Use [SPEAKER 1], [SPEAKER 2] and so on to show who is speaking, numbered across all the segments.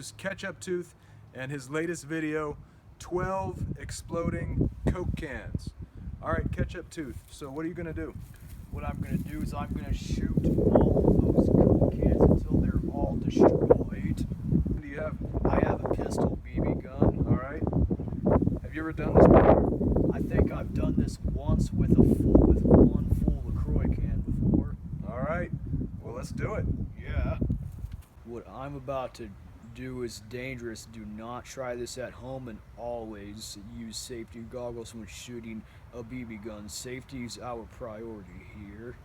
[SPEAKER 1] is Ketchuptooth and his latest video, 12 exploding Coke cans. Alright, Ketchuptooth, so what are you going to do?
[SPEAKER 2] What I'm going to do is I'm going to shoot all of those Coke cans until they're all destroyed.
[SPEAKER 1] What do you have?
[SPEAKER 2] I have a pistol BB gun.
[SPEAKER 1] Alright. Have you ever done this before?
[SPEAKER 2] I think I've done this once with one full LaCroix can before.
[SPEAKER 1] Alright, well let's do it.
[SPEAKER 2] Yeah. What I'm about to do is dangerous. Do not try this at home, and always use safety goggles when shooting a BB gun. Safety is our priority here.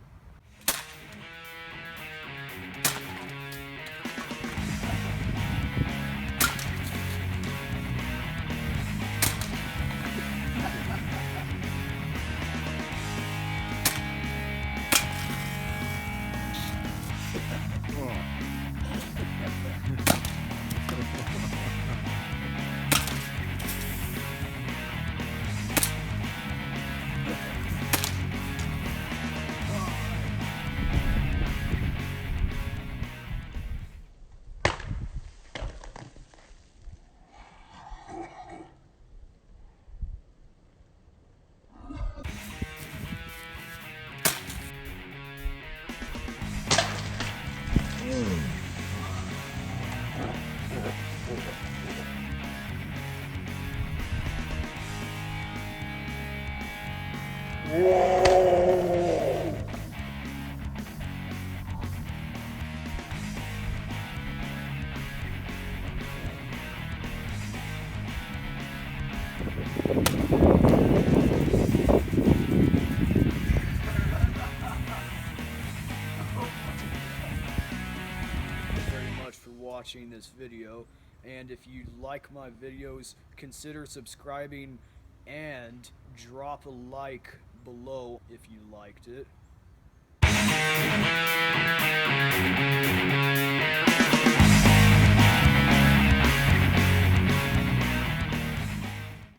[SPEAKER 2] Watching this video, and if you like my videos, consider subscribing and drop a like below if you liked it.